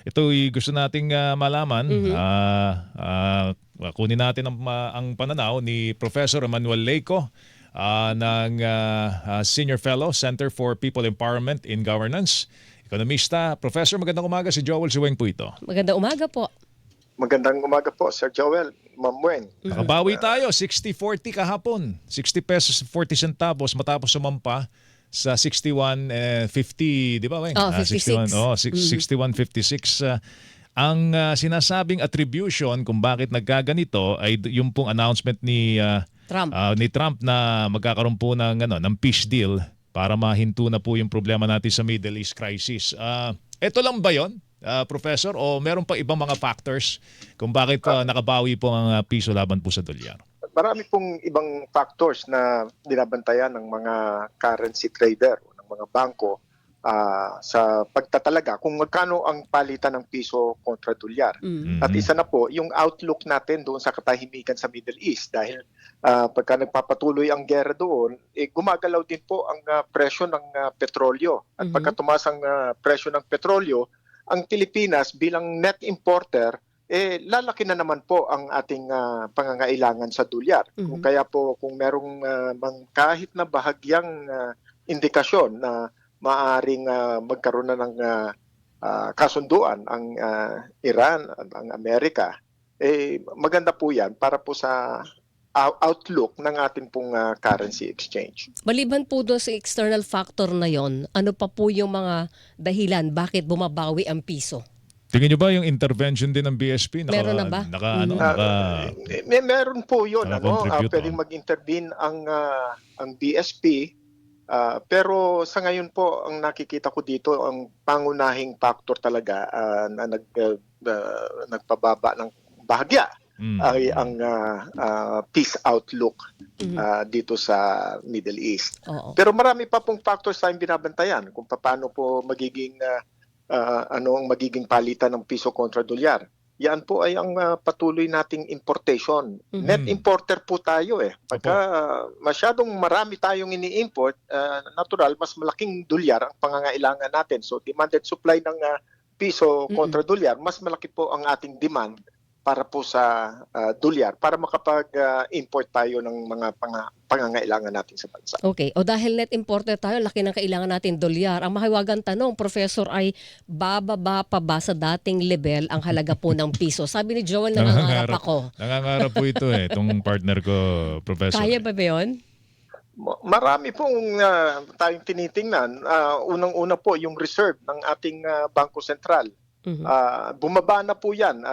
ito'y gusto nating malaman. Mhm. Kunin natin ang pananaw ni Professor Emmanuel Leyco ng Senior Fellow, Center for People Empowerment in Governance. Ekonomista. Professor, magandang umaga. Si Joel Suweng po ito. Magandang umaga po. Magandang umaga po, Sir Joel, Ma'am Weng. Nakabawi tayo, 60-40 kahapon. 60 pesos 40 centavos matapos sumampa sa 61.50, di ba, Weng? 56. 61.56. Ang sinasabing attribution kung bakit nagkaganito ay yung pong announcement Trump. ni Trump na magkakaroon po ng peace deal para mahinto na po yung problema natin sa Middle East crisis. Ito lang ba yon, Professor? O meron pa ibang mga factors kung bakit nakabawi po ang piso laban po sa dolyar? Marami pong ibang factors na binabantayan ng mga currency trader o ng mga bangko sa pagtatalaga kung magkano ang palitan ng piso kontra dolyar. At isa na po, yung outlook natin doon sa katahimikan sa Middle East dahil pagka nagpapatuloy ang gera doon, gumagalaw din po ang presyo ng petrolyo. At pagka tumaas ang presyo ng petrolyo, ang Pilipinas bilang net importer, lalaki na naman po ang ating pangangailangan sa dolyar. Kung kaya po kung merong kahit na bahagyang indikasyon na maaring magkaroon na ng kasunduan ang Iran at ang Amerika, maganda po yan para po sa outlook ng ating pong currency exchange. Maliban po doon sa external factor na yon, ano pa po yung mga dahilan bakit bumabawi ang piso? Tingin nyo ba yung intervention din ng BSP? Meron na ba? Meron po yun. Pwedeng mag-intervene ang BSP. Pero sa ngayon po, ang nakikita ko dito, ang pangunahing factor talaga na nagpababa ng bahagya ay ang peace outlook dito sa Middle East. Oo. Pero marami pa pong factors tayong binabantayan kung paano po magiging ano ang magiging palitan ng piso kontra dolyar. Yan po ay ang patuloy nating importation. Net importer po tayo Pagka masyadong marami tayong ini-import, natural, mas malaking dolyar ang pangangailangan natin. So demand and supply ng piso kontra dolyar, mas malaki po ang ating demand para po sa dolyar para makapag-import tayo ng mga pangangailangan natin sa bansa. Okay. O dahil net importer tayo, laki ng kailangan natin dolyar. Ang mahiwagang tanong, Professor, ay bababa pa ba sa dating level ang halaga po ng piso? Sabi ni Joel, nangangarap ako. Nangangarap po ito itong partner ko, Professor. Kaya ba yun? Marami pong tayong tinitingnan. Unang-una po yung reserve ng ating Bangko Sentral. Bumaba na po yan.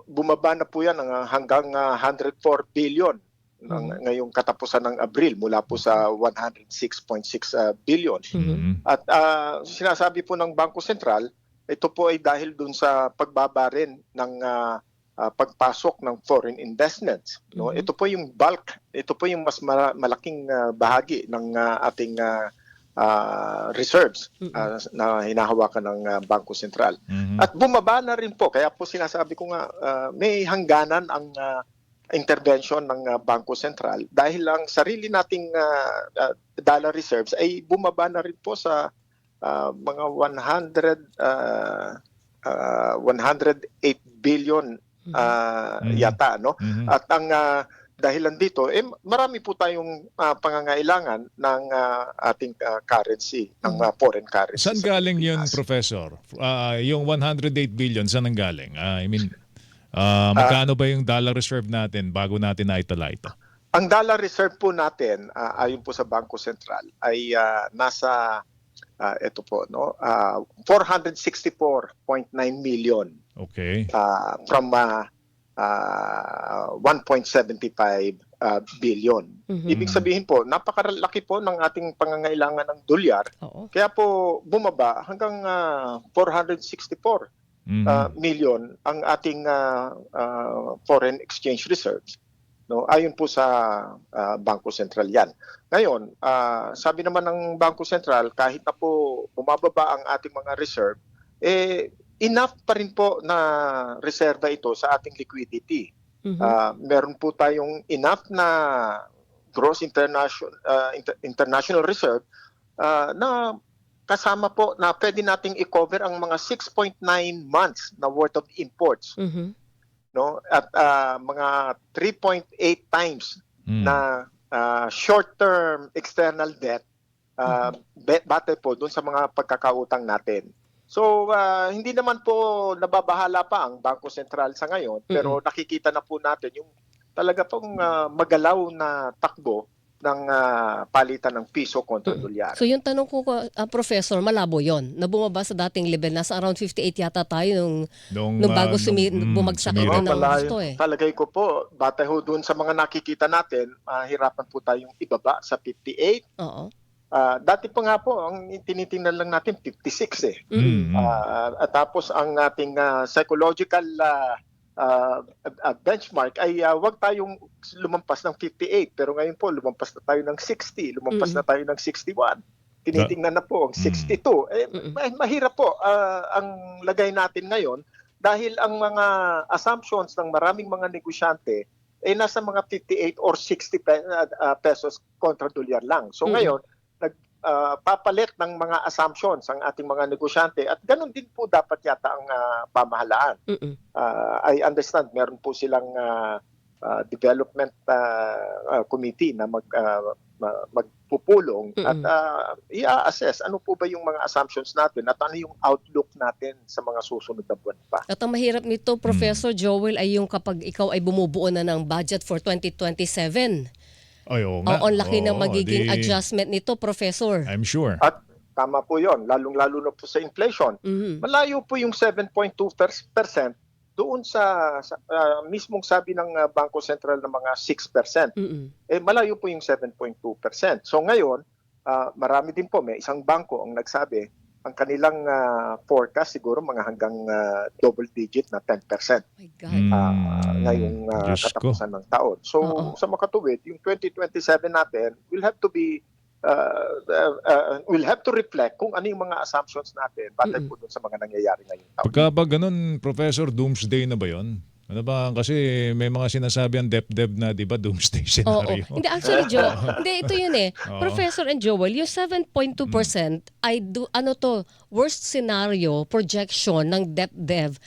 Bumaba na po yan hanggang 104 billion ngayong katapusan ng Abril mula po sa 106.6 billion. At sinasabi po ng Bangko Sentral, ito po ay dahil dun sa pagbaba rin ng pagpasok ng foreign investments. No? Ito po yung bulk, ito po yung mas malaking bahagi ng ating reserves na hinahawakan ng Bangko Sentral. At bumaba na rin po, kaya po sinasabi ko nga may hangganan ang intervention ng Bangko Sentral dahil ang sarili nating dollar reserves ay bumaba na rin po sa mga 108 billion yata, no? At ang dahilan dito, marami po tayong pangangailangan ng ating currency, ng foreign currency. Saan galing yun, Professor? Yung 108 billion, saan ang galing? Magkano ba yung dollar reserve natin bago natin naitala ito? Ang dollar reserve po natin, ayon po sa Bangko Sentral, ay nasa, ito po, no? 464.9 million. Okay. From 1.75 billion. Ibig sabihin po, napakalaki po ng ating pangangailangan ng dolyar. Kaya po bumaba hanggang 464 million ang ating foreign exchange reserves. No, ayon po sa Bangko Sentral yan. Ngayon, sabi naman ng Bangko Sentral, kahit na po bumababa ang ating mga reserve, enough pa rin po na reserva ito sa ating liquidity. Meron po tayong enough na gross international reserve na kasama po na pwede nating i-cover ang mga 6.9 months na worth of imports, Mhm. no? At mga 3.8 times Mm. na short-term external debt bate po doon sa mga pagkakautang natin. So hindi naman po nababahala pa ang Bangko Sentral sa ngayon, pero nakikita na po natin yung talaga pong magalaw na takbo ng palitan ng piso kontra dolyar. So yung tanong ko, Professor, malabo yon. Na bumaba sa dating level, nasa around 58 yata tayo nung bago bumagsak ito ng gusto eh. Palagay ko po, bate ho doon sa mga nakikita natin, hirapan po tayong ibaba sa 58. Oo. Dati pa nga po, ang tinitingnan lang natin 56 eh. At tapos ang ating psychological benchmark ay wag tayong lumampas ng 58, pero ngayon po lumampas na tayo ng 60, lumampas na tayo ng 61. Tinitingnan na po ang 62. Mahirap po ang lagay natin ngayon dahil ang mga assumptions ng maraming mga negosyante ay nasa mga 58 or 60 pesos kontra dolyar lang. So ngayon, papalit ng mga assumptions ang ating mga negosyante at ganun din po dapat yata ang pamahalaan. I understand meron po silang development committee na magpupulong at i-assess ano po ba yung mga assumptions natin at ano yung outlook natin sa mga susunod na buwan pa. At ang mahirap nito, Professor Joel, ay yung kapag ikaw ay bumubuo na ng budget for 2027. Oo Oo, nga. ang laki ng magiging di- adjustment nito, Professor. I'm sure. At tama po yon, lalong-lalo na po sa inflation. Malayo po yung 7.2% doon sa mismong sabi ng Bangko Sentral na mga 6%. Malayo po yung 7.2%. So ngayon, marami din po, may isang bangko ang nagsabi, ang kanilang forecast siguro mga hanggang double digit na 10%. My God. Ngayong Diyos ko. katapusan ng taon. So sa makatuwid, yung 2027 natin will have to be we'll have to reflect kung ano yung mga assumptions natin batay po dun sa mga nangyayari ngayong taon. Pagka ba ganun, Professor, doomsday na ba yon? Ano ba? Kasi may mga sinasabi ang DepDev na, di ba, doomsday Oo. scenario. Hindi, actually, hindi, ito yun eh. Professor and Joel, yung 7.2% ay worst scenario projection ng DepDev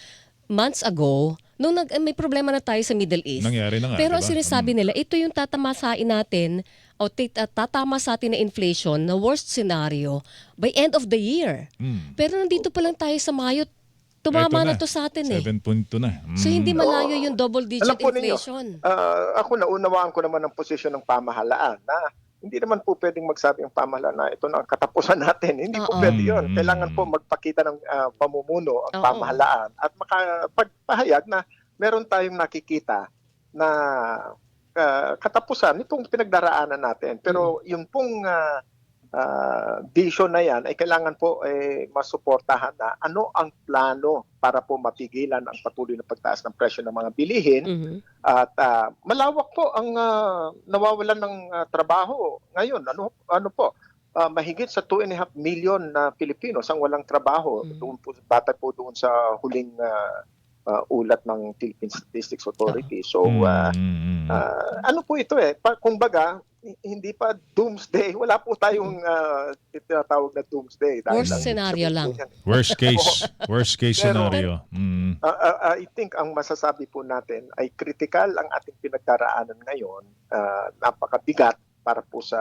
months ago nung may problema na tayo sa Middle East. Nangyari na nga, Pero di ang ba? sinasabi nila, ito yung tatamasain natin o tatama sa atin na inflation na worst scenario by end of the year. Pero nandito pa lang tayo sa Mayo, tumama na to sa atin eh. 7.2 na. So hindi malayo yung double digit Alam po ninyo, inflation. ako naunawaan ko naman ang posisyon ng pamahalaan na hindi naman po pwedeng magsabi ang pamahalaan na ito na ang katapusan natin. Hindi po pwede yun. Kailangan po magpakita ng pamumuno ang pamahalaan at makapagpahayag na meron tayong nakikita na katapusan nitong pinagdaraanan natin. Pero yung pong vision na yan ay kailangan po masuportahan na ano ang plano para po mapigilan ang patuloy na pagtaas ng presyo ng mga bilihin. At malawak po ang nawawalan ng trabaho ngayon. Ano po? Mahigit sa 2.5 million na Pilipinos ang walang trabaho. Doon po, batay po doon sa huling ulat ng Philippine Statistics Authority. So, ano po ito kumbaga, hindi pa doomsday. Wala po tayong tinatawag na doomsday. Worst scenario lang. Worst case scenario. I think ang masasabi po natin ay critical ang ating pinagdaraanan ngayon. Napakabigat para po sa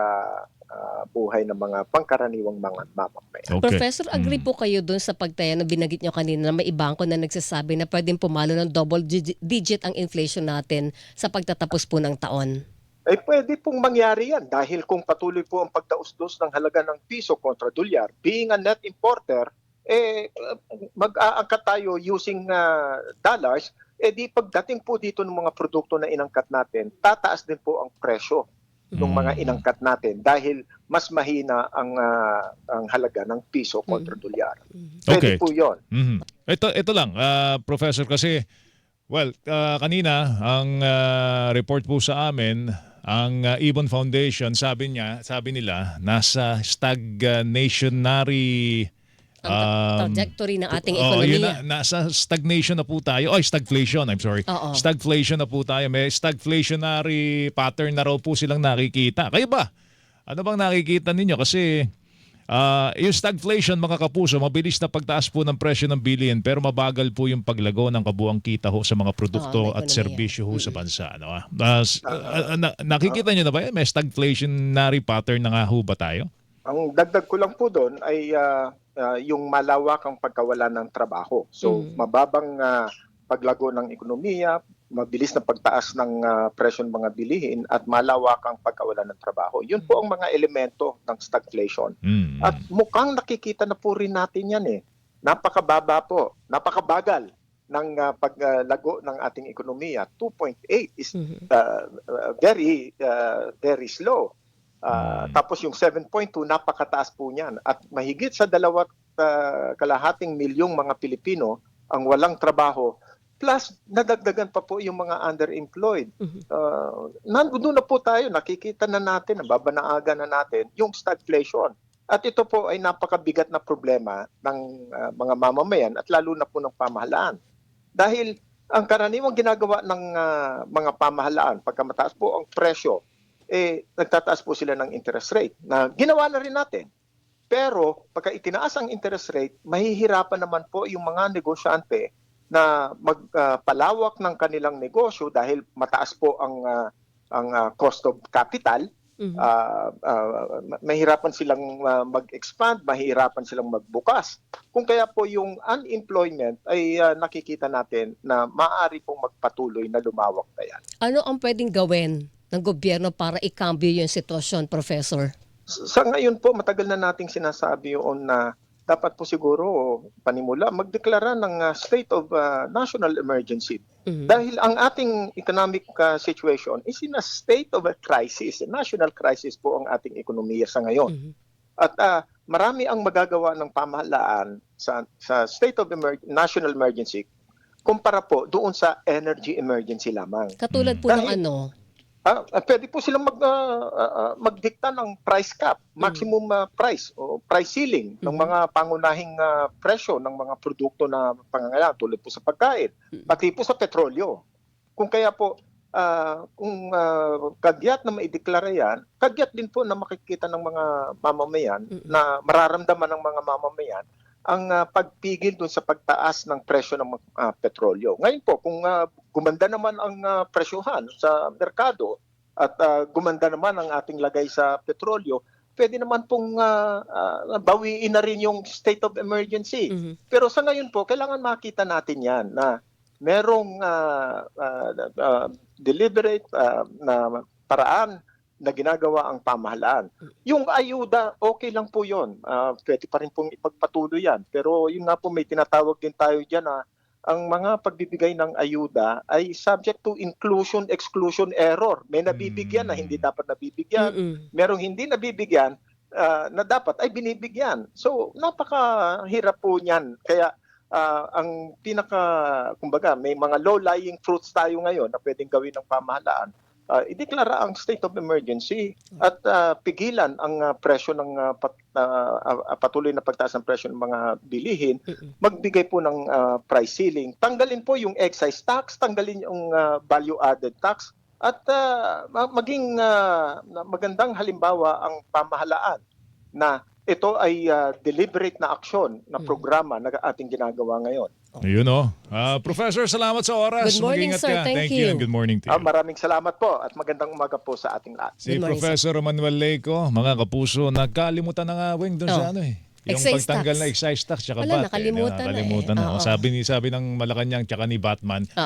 buhay ng mga pangkaraniwang mga mamamayan. Okay. Professor, agree po kayo dun sa pagtaya na binagit nyo kanina na may ibangko na nagsasabi na pwedeng pumalo ng double digit ang inflation natin sa pagtatapos po ng taon? Pwede pong mangyari yan dahil kung patuloy po ang pagdausdos ng halaga ng piso kontra dolyar, being a net importer, mag-aangkat tayo using dollars, di pagdating po dito ng mga produkto na inangkat natin, tataas din po ang presyo ng mga inangkat natin dahil mas mahina ang halaga ng piso kontra dolyar. Pwede po yun. Ito lang, Professor, kasi kanina ang report po sa amin, ang Ibon Foundation, sabi nila nasa stagnationary trajectory ng ating ekonomiya. Nasa stagnation na po tayo. Stagflation, I'm sorry. Stagflation na po tayo. May stagflationary pattern na raw po silang nakikita. Kayo ba? Ano bang nakikita ninyo? Kasi Yung stagflation, mga kapuso, mabilis na pagtaas po ng presyo ng bilihin pero mabagal po yung paglago ng kabuang kita ho sa mga produkto may at ekonomiya. serbisyo ho sa bansa. Ano, nakikita nyo na ba yan? May stagflationary pattern na nga ho ba tayo? Ang dagdag ko lang po doon ay yung malawakang pagkawala ng trabaho. So, mababang paglago ng ekonomiya, mabilis na pagtaas ng presyo ng mga bilihin at malawakang pagkawala ng trabaho. Yun po ang mga elemento ng stagflation. At mukhang nakikita na po rin natin yan eh. Napakababa po, napakabagal ng paglago ng ating ekonomiya. 2.8 is very slow. Tapos yung 7.2, napakataas po niyan. At mahigit sa 2.5 milyong mga Pilipino ang walang trabaho. Plus, nadagdagan pa po yung mga underemployed. Nandun na po tayo, nakikita na natin, nababanaaga na natin yung stagflation. At ito po ay napakabigat na problema ng mga mamamayan at lalo na po ng pamahalaan. Dahil ang karaniwang ginagawa ng mga pamahalaan, pagka mataas po ang presyo, nagtataas po sila ng interest rate na ginawa na rin natin. Pero pagka itinaas ang interest rate, mahihirapan naman po yung mga negosyante na magpalawak ng kanilang negosyo dahil mataas po ang cost of capital. Mahirapan silang mag-expand, mahirapan silang magbukas. Kung kaya po yung unemployment ay nakikita natin na maaari pong magpatuloy na lumawak na yan. Ano ang pwedeng gawin ng gobyerno para ikambyo yung sitwasyon, Professor? Sa ngayon po, matagal na nating sinasabi yun na dapat po siguro panimula magdeklara ng state of national emergency. Dahil ang ating economic situation is in a state of a crisis. A national crisis po ang ating ekonomiya sa ngayon. At marami ang magagawa ng pamahalaan sa state of national emergency kumpara po doon sa energy emergency lamang. Katulad po ng ano? Pwede po silang magdikta ng price cap, maximum price o price ceiling ng mga pangunahing presyo ng mga produkto na pangangailangan tulad po sa pagkain, pati po sa petrolyo. Kung kaya po, kung kagyat na maideklara yan, kagyat din po na makikita ng mga mamamayan, na mararamdaman ng mga mamamayan, ang pagpigil dun sa pagtaas ng presyo ng petrolyo. Ngayon po, kung gumanda naman ang presyohan sa merkado at gumanda naman ang ating lagay sa petrolyo, pwede naman pong bawiin na rin yung state of emergency. Pero sa ngayon po, kailangan makita natin yan na merong deliberate na paraan na ginagawa ang pamahalaan. Yung ayuda, okay lang po yun. Pwede pa rin pong ipagpatuloy yan. Pero yun nga po, may tinatawag din tayo dyan na ang mga pagbibigay ng ayuda ay subject to inclusion, exclusion, error. May nabibigyan na hindi dapat nabibigyan. Merong hindi nabibigyan na dapat ay binibigyan. So, napakahirap po niyan. Kaya ang kumbaga, may mga low-lying fruits tayo ngayon na pwedeng gawin ng pamahalaan. Ideklara ang state of emergency at pigilan ang presyo ng patuloy na pagtaas ng presyo ng mga bilihin, magbigay po ng price ceiling, tanggalin po yung excise tax, tanggalin yung value added tax at maging magandang halimbawa ang pamahalaan na ito ay deliberate na aksyon na programa na ating ginagawa ngayon. Yun o. Professor, salamat sa oras. Good morning, Mag-ingat sir. ka. Thank you you. and good morning to you. Maraming salamat po at magandang umaga po sa ating lahat. Si Good morning, Professor Manuel Leico, mga kapuso, nagkalimutan na nga Weng doon sa ano eh. Yung Excise pagtanggal tax. na excise tax tsaka Wala, VAT. nakalimutan na eh. Nakalimutan na. Oo. Sabi ni Malacanang tsaka ni Batman,